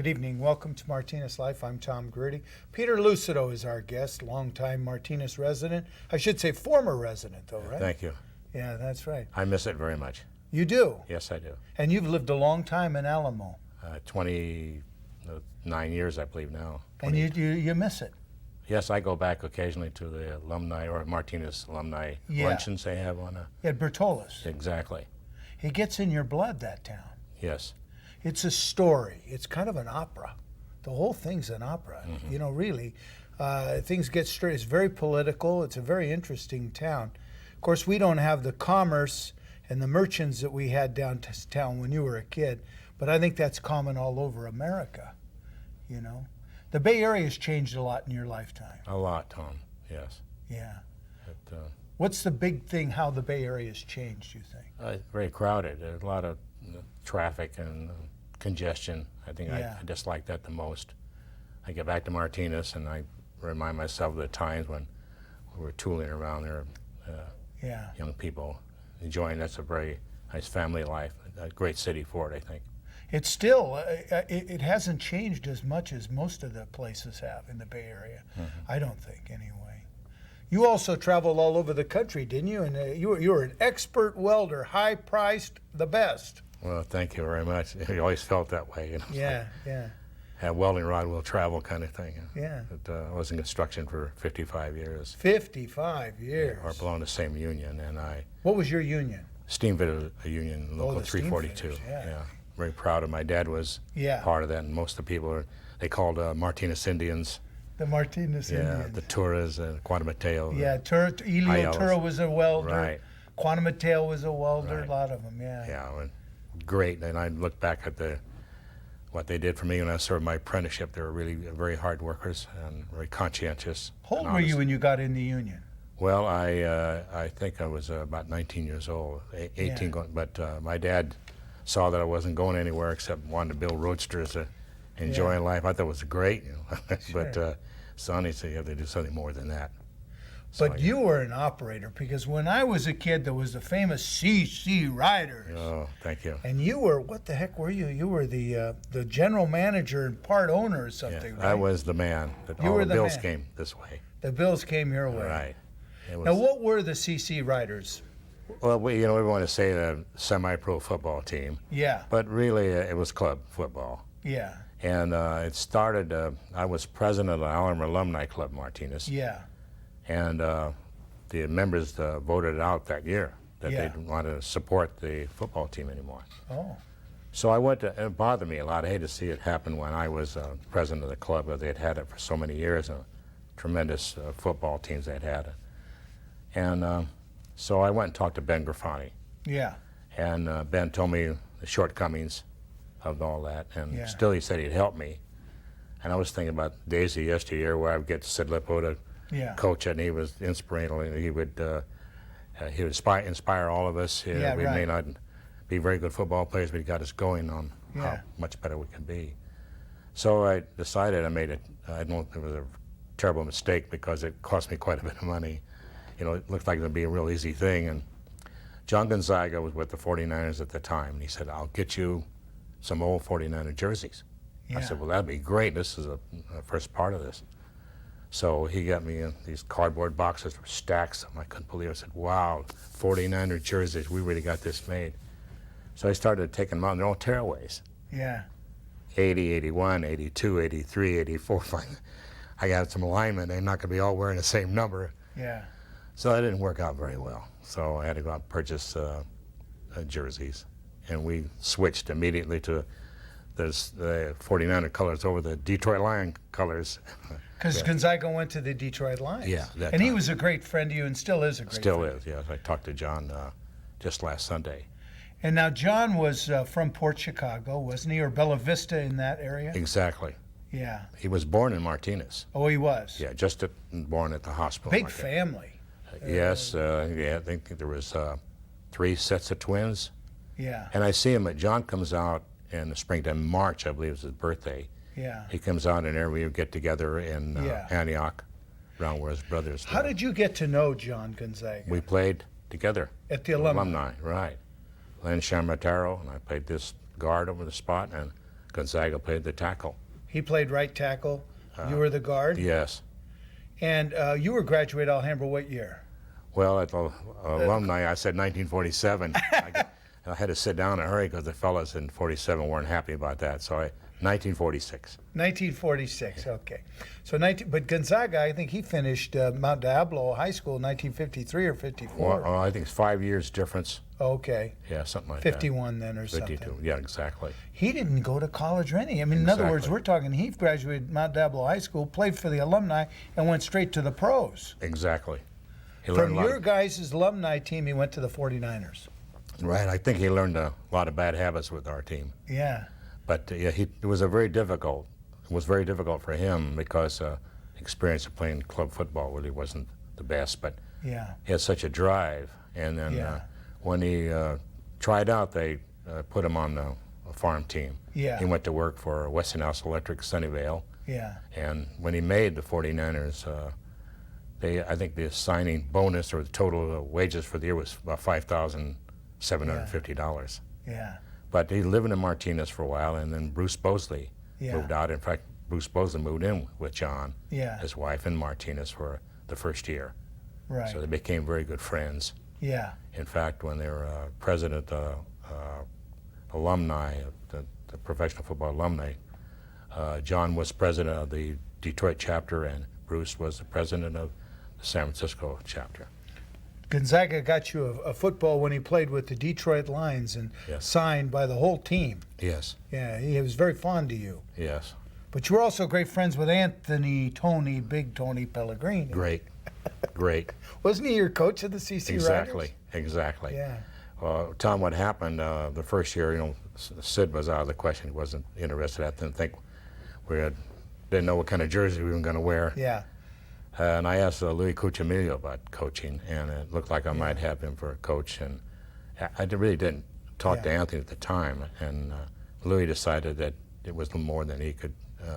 Good evening. Welcome to Martinez Life. I'm Tom Greerty. Peter Lucido is our guest, longtime Martinez resident. I should say former resident, though, right? Thank you. Yeah, that's right. I miss it very much. You do? Yes, I do. And you've lived a long time in Alamo. 29 years, I believe now. And you miss it? Yes, I go back occasionally to the alumni or Martinez alumni luncheons they have on a... At Bertola's. Exactly. It gets in your blood, that town. Yes. It's a story. It's kind of an opera. The whole thing's an opera. Mm-hmm. You know, really. Things get straight. It's very political. It's a very interesting town. Of course, we don't have the commerce and the merchants that we had downtown when you were a kid, but I think that's common all over America, you know. The Bay Area has changed a lot in your lifetime. A lot, Tom, yes. Yeah. But, what's the big thing, how the Bay Area has changed, you think? very crowded. There's a lot of traffic and congestion. I think I dislike that the most. I get back to Martinez and I remind myself of the times when we were tooling around there, young people enjoying. That's a very nice family life, a great city for it, I think. It's still, it hasn't changed as much as most of the places have in the Bay Area. Mm-hmm. I don't think, anyway. You also traveled all over the country, didn't you? And you were an expert welder, high-priced, the best. Well, thank you very much. You always felt that way. You know? Yeah, yeah. Have welding rod will travel kind of thing. Yeah. But I was in construction for 55 years. 55 years. Or belonged to the same union, and I. What was your union? Steamfitter union, local 342. Yeah. Very proud of. My dad was part of that, and most of the people they called Martinez Indians. The Martinez Indians. Yeah, the Turas, Quantum Mateo. Yeah, Elio Tura was a welder. Right. Quantum Mateo was a welder. A lot of them. Yeah. Yeah, great. And I look back at what they did for me when I served my apprenticeship. They were really very hard workers and very conscientious. How old were you when you got in the union? Well, I think I was about 19 years old, 18 going. But my dad saw that I wasn't going anywhere except wanting to build roadsters, enjoying life. I thought it was great, you know. Sure. But Sonny said you have to do something more than that. But you were an operator, because when I was a kid, there was the famous CC Riders. Oh, thank you. And you were, what the heck were you? You were the general manager and part owner or something, right? I was the man. All the bills came this way. The bills came your way. Right. Now, what were the CC Riders? Well, we want to say the semi-pro football team. Yeah. But really, it was club football. Yeah. And it started, I was president of the Alamo Alumni Club, Martinez. Yeah. And the members voted it out that year that they didn't want to support the football team anymore. Oh. So I went to, it bothered me a lot. I hated to see it happen when I was president of the club, but they'd had it for so many years, tremendous football teams they'd had. And so I went and talked to Ben Grafani. Yeah. And Ben told me the shortcomings of all that, and still he said he'd help me. And I was thinking about days of yesteryear where I would get to Sid Lippo to coach it, and he was inspirational. He would inspire all of us. We may not be very good football players, but he got us going on how much better we could be. So I decided I made it. I don't know if it was a terrible mistake because it cost me quite a bit of money. You know, it looked like it would be a real easy thing. And John Gonzaga was with the 49ers at the time, and he said, I'll get you some old 49er jerseys. I said, well, that'd be great. This is the first part of this. So he got me these cardboard boxes with stacks. I couldn't believe it. I said, wow, 49er jerseys. We really got this made. So I started taking them out. They're all tearaways. Yeah. 80, 81, 82, 83, 84. I got some linemen. They're not going to be all wearing the same number. Yeah. So that didn't work out very well. So I had to go out and purchase jerseys. And we switched immediately to the 49er colors over the Detroit Lion colors. Because Gonzaga went to the Detroit Lions. Yeah. And he was a great friend to you and still is a great friend. Still is, yes. I talked to John just last Sunday. And now John was from Port Chicago, wasn't he? Or Bella Vista in that area? Exactly. Yeah. He was born in Martinez. Oh, he was? Yeah, just born at the hospital. Big family. Yes, I think there was 3 sets of twins. Yeah. And I see him, John comes out in the springtime, March, I believe is his birthday. Yeah. He comes out and every year we get together in Antioch, around where his brothers How did you get to know John Gonzaga? We played together. At the alumni? Right. Len Shamataro, and I played this guard over the spot, and Gonzaga played the tackle. He played right tackle. You were the guard. Yes. And you were graduate Alhambra what year? Well, at the alumni, I said 1947. I had to sit down in a hurry because the fellas in 47 weren't happy about that. So 1946. 1946, okay. So but Gonzaga, I think he finished Mount Diablo High School in 1953 or 54. Well, I think it's 5 years difference. Okay. Yeah, something like 51 then or 52. something. Yeah, exactly. He didn't go to college or anything. I mean, in other words, we're talking he graduated Mount Diablo High School, played for the alumni, and went straight to the pros. Exactly. From your guys' alumni team, he went to the 49ers. Right. I think he learned a lot of bad habits with our team. Yeah. But yeah, it was very difficult for him because experience of playing club football really wasn't the best. But yeah, he had such a drive, and then when he tried out, they put him on a farm team. Yeah. He went to work for Westinghouse Electric Sunnyvale. Yeah. And when he made the 49ers, I think the signing bonus or the total wages for the year was about $5,750. Yeah. But he lived in Martinez for a while, and then Bruce Bosley moved out. In fact, Bruce Bosley moved in with John, his wife, in Martinez for the first year. Right. So they became very good friends. Yeah. In fact, when they were president alumni, the professional football alumni, John was president of the Detroit chapter, and Bruce was the president of the San Francisco chapter. Gonzaga got you a football when he played with the Detroit Lions and signed by the whole team. Yes. Yeah, he was very fond of you. Yes. But you were also great friends with Big Tony Pellegrini. Great. Great. Wasn't he your coach of the CC Riders? Exactly. Yeah. Tom, what happened the first year, Sid was out of the question. He wasn't interested. I didn't think didn't know what kind of jersey we were going to wear. Yeah. And I asked Louis Cuchamillo about coaching, and it looked like I might have him for a coach. And I really didn't talk to Anthony at the time, and Louis decided that it was more than he could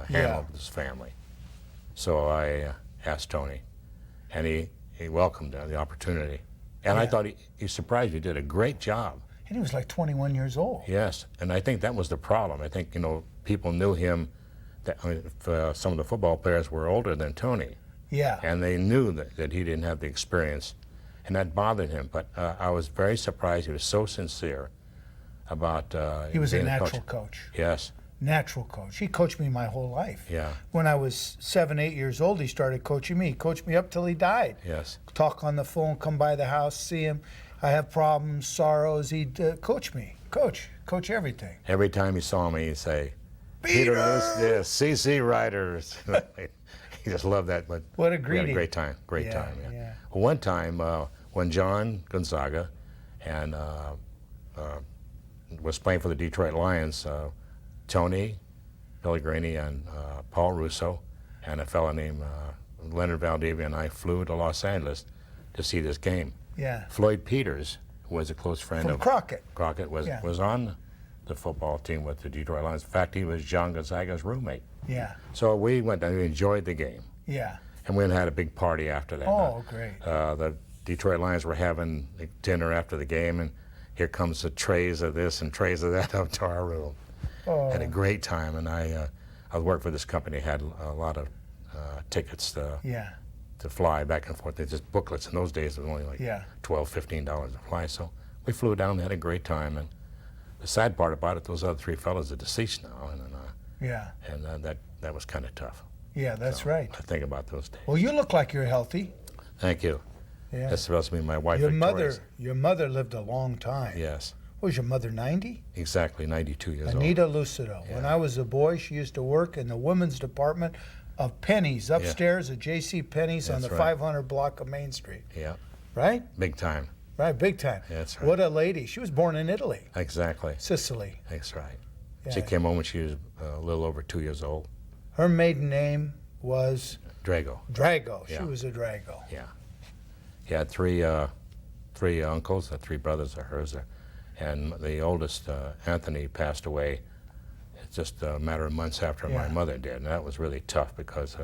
handle with his family. So I asked Tony, and he welcomed the opportunity. And I thought he surprised me. He did a great job. And he was like 21 years old. Yes, and I think that was the problem. I think, people knew him, some of the football players were older than Tony. Yeah. And they knew that he didn't have the experience, and that bothered him. But I was very surprised. He was so sincere about he was a being natural coach. Yes. Natural coach. He coached me my whole life. Yeah. When I was 7, 8 years old, he started coaching me. He coached me up till he died. Yes. Talk on the phone, come by the house, see him. I have problems, sorrows. He'd coach me. Coach everything. Every time he saw me, he'd say, Peter Lucido, CC Riders. He just loved that. But what a greeting. greeting. We had a great time. Great time. Yeah. One time when John Gonzaga and was playing for the Detroit Lions, Tony Pellegrini and Paul Russo and a fellow named Leonard Valdivia and I flew to Los Angeles to see this game. Yeah. Floyd Peters, who was a close friend of Crockett. Crockett was on the football team with the Detroit Lions. In fact, he was John Gonzaga's roommate. Yeah. So we went and we enjoyed the game. Yeah. And we had a big party after that. Oh, great. The Detroit Lions were having dinner after the game, and here comes the trays of this and trays of that up to our room. Oh. Had a great time, and I worked for this company, had a lot of tickets to fly back and forth. They're just booklets. In those days, it was only like $12, $15 to fly. So we flew down, had a great time, and the sad part about it, those other three fellows are deceased now, and that was kind of tough. Yeah, that's right. I think about those days. Well, you look like you're healthy. Thank you. Yeah. That's supposed to be my wife, Your mother lived a long time. Yes. What was your mother, 90? Exactly, 92 years old. Anita Lucido. Yeah. When I was a boy, she used to work in the women's department of Penny's upstairs at J.C. Penney's on the 500 block of Main Street. Yeah. Right? Big time. Right, big time. Yeah, that's right. What a lady. She was born in Italy. Exactly. Sicily. That's right. Yeah. She came home when she was a little over 2 years old. Her maiden name was? Drago. Drago. Yeah. She was a Drago. Yeah. He had three uncles, 3 brothers of hers, and the oldest, Anthony, passed away just a matter of months after my mother did, and that was really tough because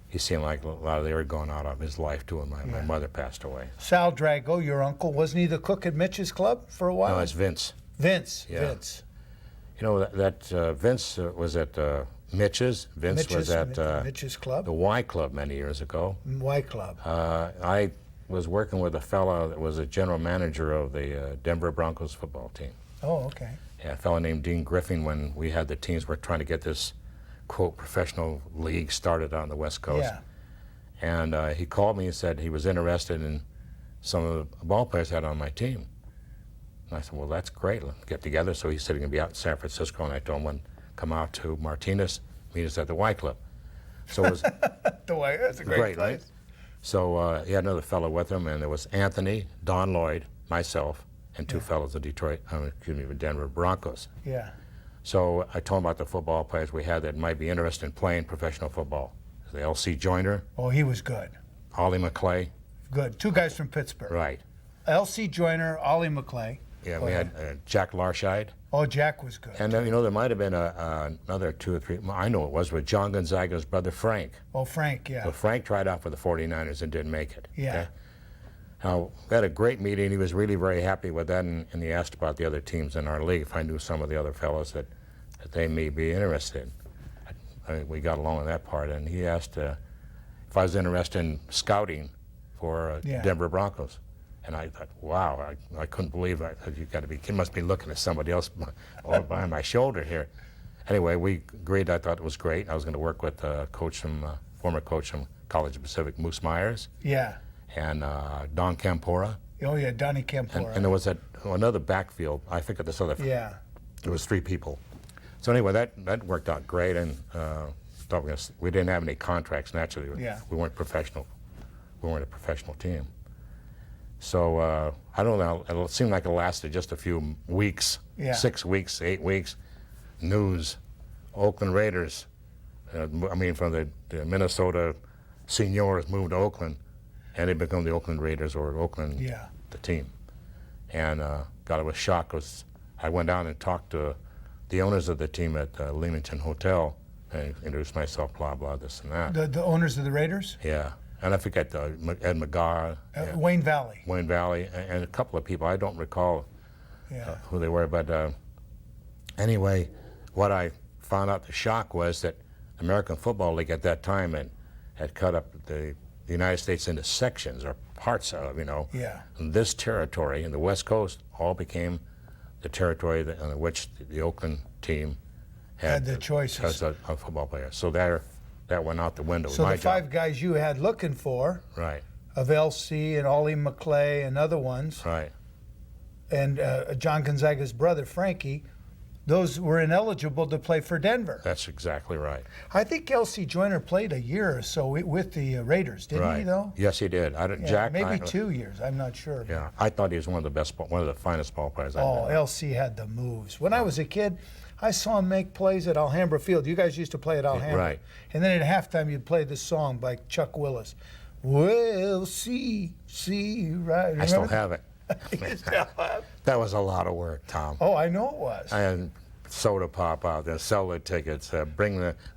he seemed like a lot of the air gone out of his life too, and my mother passed away. Sal Drago, your uncle, wasn't he the cook at Mitch's Club for a while? No, it's Vince. Vince. Yeah. Vince. You know, Vince was at Mitch's. Vince was at Mitch's Club? the Y Club many years ago. Y Club. I was working with a fellow that was a general manager of the Denver Broncos football team. Oh, okay. Yeah, a fellow named Dean Griffin. When we had the teams, we're trying to get this, quote, professional league started on the West Coast. Yeah. And he called me and said he was interested in some of the ball players I had on my team. And I said, well, that's great. Let's get together. So he said he's going to be out in San Francisco, and I told him, when come out to Martinez, meet us at the Y Club. So it was The Y, that's a great place. right? So he had another fellow with him, and there was Anthony, Don Lloyd, myself, and two fellows of the Denver Broncos. Yeah. So I told him about the football players we had that might be interested in playing professional football. The L.C. Joyner, Oh, he was good. Ollie McClay. Good. Two guys from Pittsburgh. Right. L.C. Joyner, Ollie McClay. Yeah, Go we ahead. had Jack Larscheid. Oh, Jack was good. And then, you know, there might have been another two or three. I know it was with John Gonzaga's brother, Frank. Oh, Frank, yeah. So Frank tried out for the 49ers and didn't make it. Yeah. Okay? Now, we had a great meeting. He was really very happy with that, and he asked about the other teams in our league, if I knew some of the other fellows that they may be interested in. We got along on that part, and he asked if I was interested in scouting for Denver Broncos. And I thought, wow, I couldn't believe it. You must be looking at somebody else all behind my shoulder here. Anyway, we agreed. I thought it was great. I was going to work with former coach from College of Pacific, Moose Myers. Yeah. And Don Campora. Oh, yeah, Donnie Campora. And there was another backfield. I forget this other. Yeah. There was three people. So anyway, that worked out great, and we didn't have any contracts. Naturally, Yeah. we weren't professional. We weren't a professional team. So I don't know. It seemed like it lasted just a few weeks. Yeah. 6 weeks, 8 weeks. News, Oakland Raiders. From the Minnesota seniors moved to Oakland, and they become the Oakland Raiders or Oakland, the team. And God, it was shocked because I went down and talked to the owners of the team at Leamington Hotel and introduced myself, blah, blah, this and that. The owners of the Raiders? Yeah. And I forget Ed McGar. Wayne Valley. Wayne Valley, and a couple of people. I don't recall who they were, but anyway, what I found out the shock was that the American Football League at that time had cut up the United States into sections or parts of, Yeah. And this territory in the West Coast all became the territory in which the Oakland team had the choices of football players. So that went out the window. So the five guys you had looking for, right, of LC and Ollie McClay and other ones, right, and John Gonzaga's brother Frankie, those were ineligible to play for Denver. That's exactly right. I think LC Joyner played a year or so with the Raiders, didn't he? Though. Yes, he did. Jack, maybe 2 years. I'm not sure. Yeah, I thought he was one of the finest ball players. LC had the moves. When I was a kid, I saw him make plays at Alhambra Field. You guys used to play at Alhambra. Right. And then at halftime, you'd play this song by Chuck Willis. We'll see, right. Remember I still have it. You still have? That was a lot of work, Tom. Oh, I know it was. And soda pop out there, sell the tickets,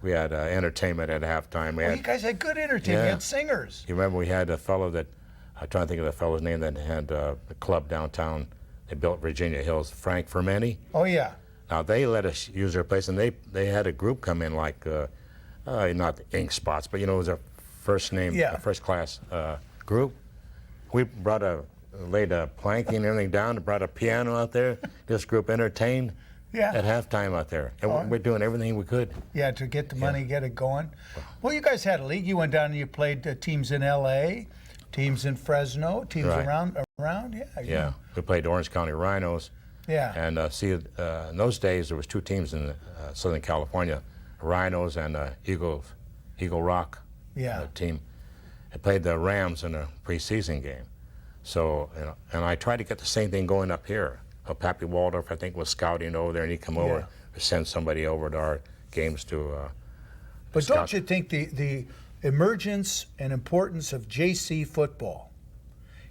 we had entertainment at halftime. You guys had good entertainment. You had singers. You remember we had a fellow I'm trying to think of the fellow's name that had the club downtown. They built Virginia Hills, Frank Fermenti. Oh, yeah. Now, they let us use their place, and they had a group come in like, not the Ink Spots, but, it was a first class group. We laid a planking and everything down, and brought a piano out there. This group entertained at halftime out there. And we're doing everything we could. Yeah, to get the money, get it going. Well, you guys had a league. You went down and you played teams in L.A., teams in Fresno, teams around. Yeah. We played Orange County Rhinos. Yeah. And in those days, there was two teams in Southern California, Rhinos and Eagle Rock team. They played the Rams in a preseason game. So, and I tried to get the same thing going up here. Pappy Waldorf, I think, was scouting over there, and he'd come over or send somebody over to our games to But scout. don't you think the emergence and importance of JC football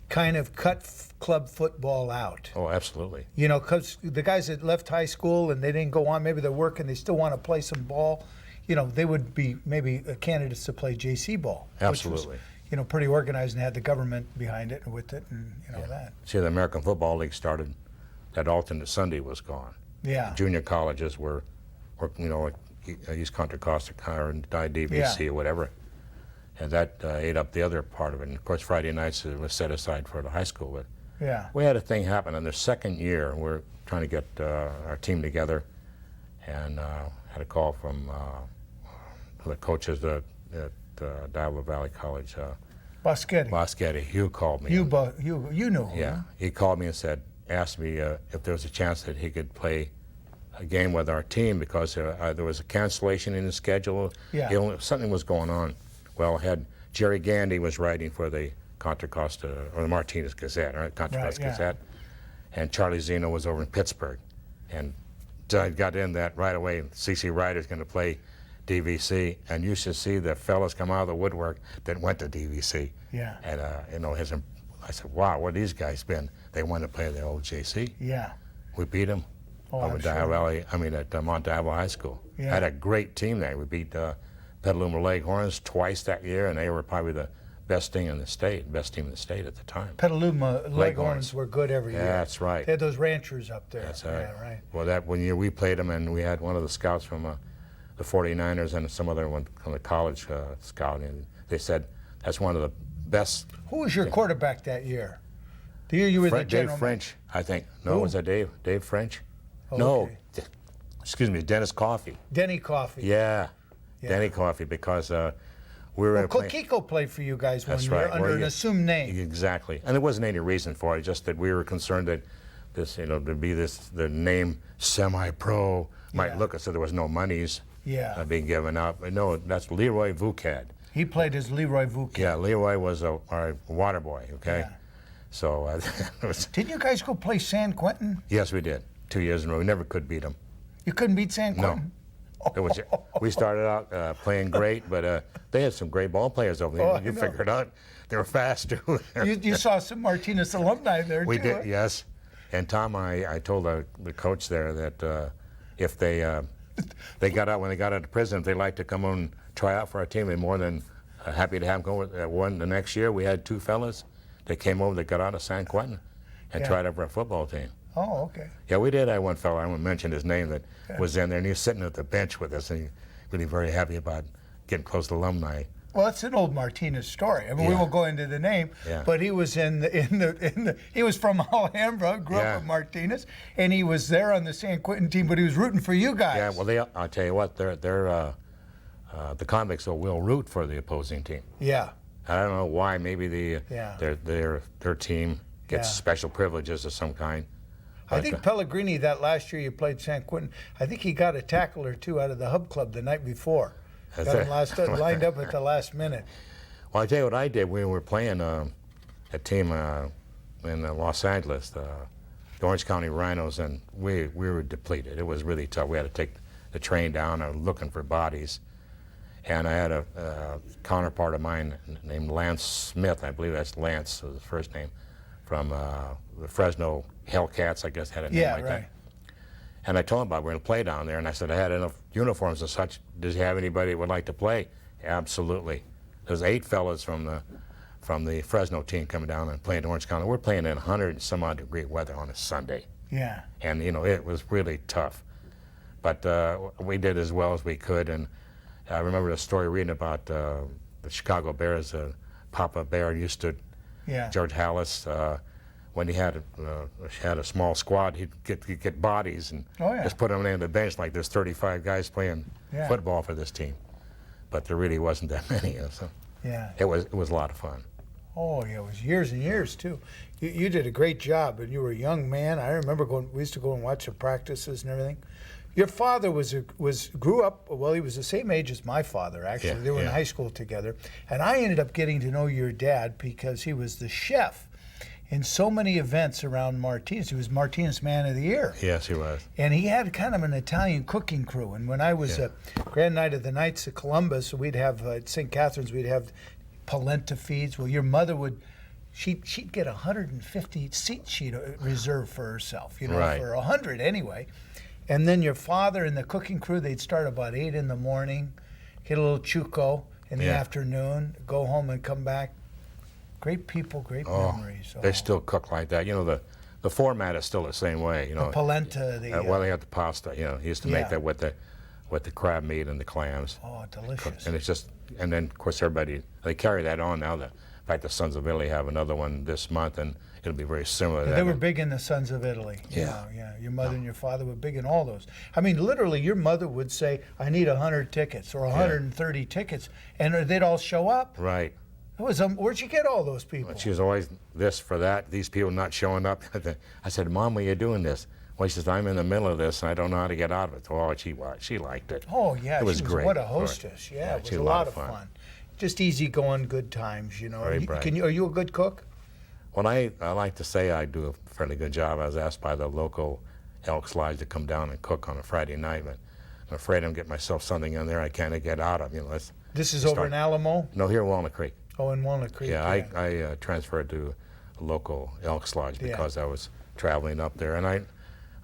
kind of cut club football out? Oh, absolutely. Because the guys that left high school and they didn't go on, maybe they're working, they still want to play some ball, they would be maybe candidates to play JC ball. Absolutely. Which was, pretty organized and had the government behind it and with it and that. See, the American Football League started, that alternate Sunday was gone. Yeah. Junior colleges were you know, like East Contra Costa or DVC or whatever. And that ate up the other part of it. And of course, Friday nights was set aside for the high school. But Yeah. we had a thing happen in the second year. We're trying to get our team together, and had a call from the coaches at Diablo Valley College. Boschetti. Hugh called me. You know him. Yeah, he called me and asked me if there was a chance that he could play a game with our team because there was a cancellation in the schedule. Yeah. Something was going on. Well, Jerry Gandy was writing for the Contra Costa, or the Martinez Gazette, right? Contra Costa Gazette. And Charlie Zeno was over in Pittsburgh. And I got in that right away. C.C. Ryder's going to play DVC, and you should see the fellas come out of the woodwork that went to DVC. Yeah. And I said, wow, where these guys been? They wanted to play the old JC. Yeah. We beat them over at Mount Diablo High School. Yeah. Had a great team there. We beat Petaluma Leghorns twice that year, and they were probably the best team in the state at the time. Petaluma Leghorns were good every year. That's right. They had those ranchers up there. That's right. Yeah, right. Well, that one year we played them, and we had one of the scouts from the 49ers and some other one from the college scout, and they said that's one of the best. Who was your quarterback that year? The year you were the general Dave French, I think. No, Who? was that Dave French? Oh, no, okay. Excuse me, Dennis Coffey. Denny Coffey. Yeah. Denny Coffey, because we were playing. Kiko played for you guys one That's year right. under an assumed name. Exactly, and there wasn't any reason for it. Just that we were concerned that this, to be the name semi-pro might look as though there was no monies being given up. But no, that's Leroy Vucad. He played as Leroy Vucad. Yeah, Leroy was our water boy. Okay, so didn't you guys go play San Quentin? Yes, we did. 2 years in a row. We never could beat them. You couldn't beat San Quentin? No. We started out playing great, but they had some great ball players over there. You figured out they were fast too. You saw some Martinez alumni there too. We did, yes. And Tom, I told the coach there that if they got out when they got out of prison, if they'd like to come on and try out for our team, they're more than happy to have them go. One the next year, we had two fellas that came over that got out of San Quentin and tried out for our football team. Oh, okay. Yeah, we did have one fellow, I won't mention his name, that was in there, and he was sitting at the bench with us, and he really very happy about getting close to alumni. Well, that's an old Martinez story. I mean, we won't go into the name, but he was he was from Alhambra, grew up with Martinez, and he was there on the San Quentin team, but he was rooting for you guys. Yeah, well, I'll tell you what, they're the convicts will root for the opposing team. Yeah. I don't know why. Maybe their team gets special privileges of some kind. I think Pellegrini, that last year you played San Quentin, I think he got a tackle or two out of the Hub Club the night before. Got him lined up at the last minute. Well, I tell you what I did. We were playing a team in Los Angeles, the Orange County Rhinos, and we were depleted. It was really tough. We had to take the train down. I was looking for bodies. And I had a counterpart of mine named Lance Smith. I believe that's Lance, was his first name, from the Fresno Hellcats, I guess, had a name like that. And I told him about we're going to play down there, and I said I had enough uniforms and such. Does he have anybody that would like to play? Absolutely. There's 8 fellas from the Fresno team coming down and playing in Orange County. We're playing in 100 and some odd degree weather on a Sunday. Yeah. And it was really tough, but we did as well as we could. And I remember a story reading about the Chicago Bears. Papa Bear used to, George Hallis, when he had a small squad, he'd get bodies and just put them on the bench like there's 35 guys playing football for this team. But there really wasn't that many. So it was a lot of fun. Oh, yeah, it was years and years, too. You did a great job, and you were a young man. I remember we used to go and watch the practices and everything. Your father grew up, well, he was the same age as my father, actually. They were in high school together. And I ended up getting to know your dad because he was the chef in so many events around Martinez. He was Martinez Man of the Year. Yes, he was. And he had kind of an Italian cooking crew. And when I was at Grand Night of the Knights of Columbus, we'd have, at St. Catharines, we'd have polenta feeds. Well, your mother she'd get 150 seat sheet reserved for herself, for 100 anyway. And then your father and the cooking crew, they'd start about 8 in the morning, get a little chuco in the afternoon, go home and come back. Great people, great memories. They still cook like that. The the format is still the same way. The polenta. Well, they have the pasta. He used to make that with the crab meat and the clams. Oh, delicious. And it's just, and then of course they carry that on now. In fact, the Sons of Italy have another one this month, and it'll be very similar to that. They were big in the Sons of Italy. Yeah. Your mother and your father were big in all those. I mean, literally, your mother would say, I need 100 tickets or 130 tickets, and they'd all show up. Right. It was, where'd you get all those people? She was always this for that, these people not showing up. I said, Mom, why are you doing this? Well, she says, I'm in the middle of this, and I don't know how to get out of it. Oh, she liked it. Oh, yeah. It was great. What a hostess. Yeah, it was a lot of fun. Just easy going, good times, Very bright. Are you a good cook? Well, I like to say I do a fairly good job. I was asked by the local Elks Lodge to come down and cook on a Friday night, but I'm afraid I'm getting myself something in there I can't get out of. This is over in Alamo? No, here in Walnut Creek. Oh, in Walnut Creek. Yeah, I transferred to a local Elks Lodge because I was traveling up there, and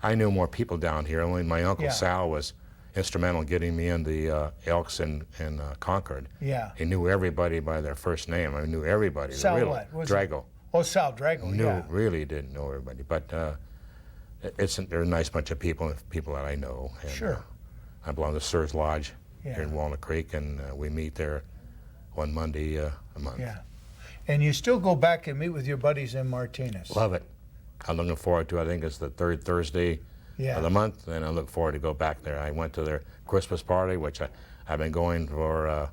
I knew more people down here. Only my Uncle Sal was instrumental in getting me in the Elks in Concord. Yeah. He knew everybody by their first name. I knew everybody. Sal really. what? Drago. Oh, Sal Drago, Really didn't know everybody. But they're a nice bunch of people that I know. And, sure. I belong to Sir's Lodge here in Walnut Creek, and we meet there one Monday a month. Yeah. And you still go back and meet with your buddies in Martinez. Love it. I'm looking forward to, I think it's the third Thursday of the month, and I look forward to go back there. I went to their Christmas party, which I've been going for, I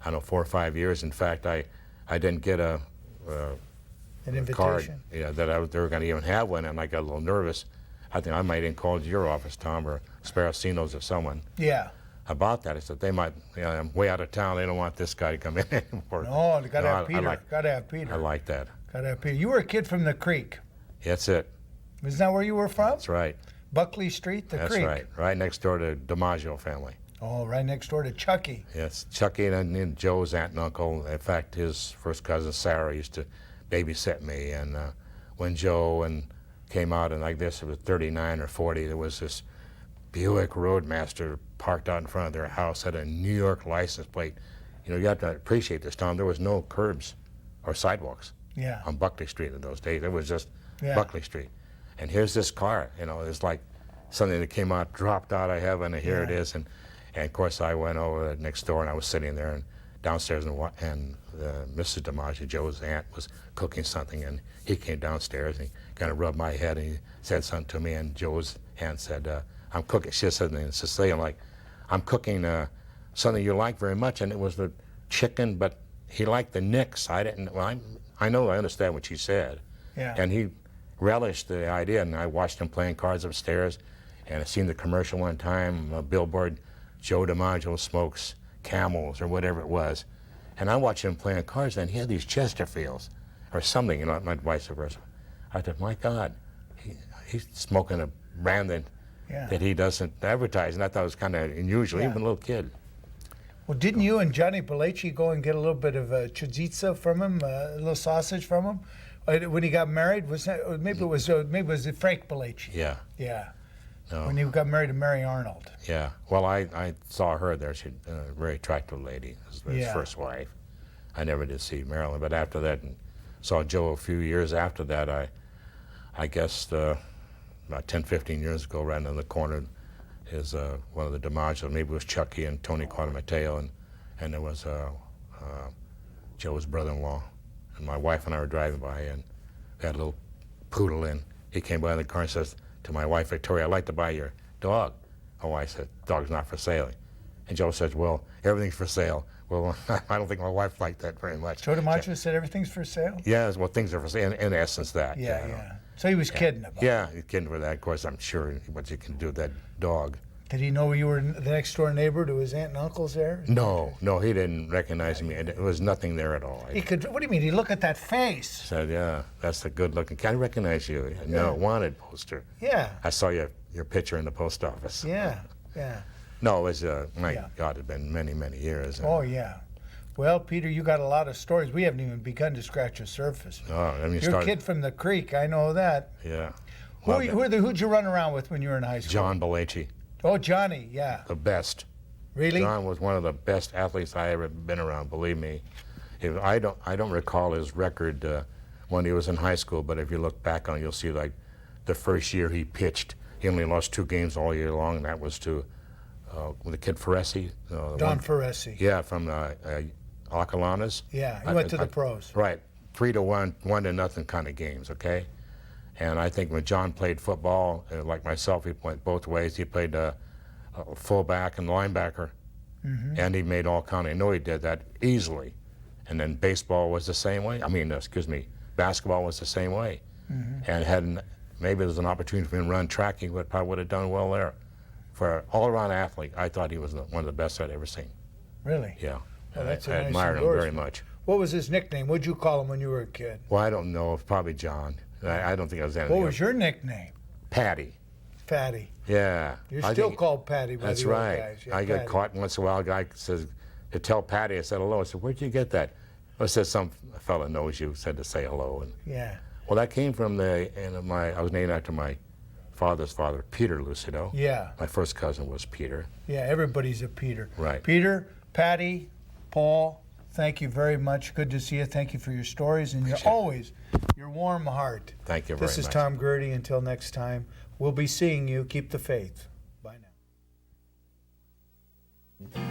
don't know, 4 or 5 years. In fact, I didn't get an invitation card that they were going to even have one, and I got a little nervous. I think I might even called your office, Tom, or Sparacino's or someone. Yeah. About that. I said, they might, I'm way out of town. They don't want this guy to come in anymore. No, they got to have Peter. Got to have Peter. I like that. Got to have Peter. You were a kid from the Creek. That's it. Isn't that where you were from? That's right. Buckley Street, the Creek. That's right. Right next door to DiMaggio family. Oh, right next door to Chucky. Yes, Chucky and Joe's aunt and uncle. In fact, his first cousin Sarah used to babysit me. And when Joe came out, and I guess it was 39 or 40, there was this Buick Roadmaster parked out in front of their house, had a New York license plate. You have to appreciate this, Tom. There was no curbs or sidewalks on Buckley Street in those days. It was just Buckley Street. And here's this car. It's like something that came out, dropped out of heaven, and here it is. And of course, I went over next door, and I was sitting there and downstairs, and Mrs. DiMaggio, Joe's aunt, was cooking something, and he came downstairs, and he kind of rubbed my head, and he said something to me, and Joe's aunt said, I'm cooking, she said something in Sicilian, like, I'm cooking something you like very much, and it was the chicken, but he liked the nicks. I didn't, well, I understand what she said. Yeah. And he relished the idea, and I watched him playing cards upstairs, and I seen the commercial one time, a billboard, Joe DiMaggio smokes Camels or whatever it was. And I watched him playing cards, and he had these Chesterfields or something, not vice versa. I thought, my God, he's smoking a brand that he doesn't advertise, and I thought it was kind of unusual, even a little kid. Well, didn't you and Johnny Belleci go and get a little bit of chorizo from him, a little sausage from him, when he got married? Was that, or maybe it was Frank Belleci? Yeah. Yeah. No. When he got married to Mary Arnold. Yeah. Well, I saw her there. She's a very attractive lady. His first wife. I never did see Marilyn, but after that, saw Joe a few years after that. I guess about 10, 15 years ago, right in the corner is one of the DiMaggio. Maybe it was Chucky and Tony Quadamateo, and there was Joe's brother-in-law. And my wife and I were driving by, and we had a little poodle, and he came by in the car and says to my wife, Victoria, I'd like to buy your dog. Oh, I said, dog's not for sale. And Joe says, well, everything's for sale. Well, I don't think my wife liked that very much. Joe DiMaggio said everything's for sale? Yes, well, things are for sale, in essence that. Yeah. So he was kidding about it. Yeah, he's kidding with that. Of course, I'm sure what you can do with that dog. Did he know you were the next door neighbor to his aunt and uncles there? No, he didn't recognize me. There was nothing there at all. He could. What do you mean? He looked at that face. Said, yeah, that's a good looking. Can I recognize you? No, wanted poster. Yeah. I saw your picture in the post office. Yeah. No, it was, my God, it had been many, many years. Oh, yeah. Well, Peter, you got a lot of stories. We haven't even begun to scratch the surface. Oh, I mean, you're a kid from the Creek. I know that. Yeah. Who'd you run around with when you were in high school? John Belleci. Oh, Johnny, yeah. The best. Really? John was one of the best athletes I ever been around. Believe me. I don't recall his record when he was in high school, but if you look back on it, you'll see like the first year he pitched. He only lost 2 games all year long, and that was to the kid Feresi. Don Feresi. Yeah, from Acalanes. Yeah, he went to the pros. Right, 3-1, 1-0 kind of games, okay? And I think when John played football, like myself, he went both ways. He played fullback and linebacker, and he made all kind of, I know he did that easily. And then baseball was the same way. I mean, basketball was the same way. And maybe there was an opportunity for him to run track, he probably would have done well there. For an all-around athlete, I thought he was one of the best I'd ever seen. Really? Yeah. Well, that's a I nice admired him very much. What was his nickname? What'd you call him when you were a kid? Well, I don't know. Probably John. I don't think I was anything What else. was your nickname? Patty. Patty. Yeah. You're still called Patty by That's the old right. guys. Yeah, I get Patty. caught once in a while. A guy says, to tell Patty, I said hello. I said, where'd you get that? I said, some fella knows you, said to say hello. And, Yeah. well, that came from I was named after my father's father, Peter Lucido. Yeah. My first cousin was Peter. Yeah, everybody's a Peter. Right. Peter, Patty, Paul, thank you very much. Good to see you. Thank you for your stories and your warm heart. Thank you very much. This is Tom Greerty. Until next time, we'll be seeing you. Keep the faith. Bye now.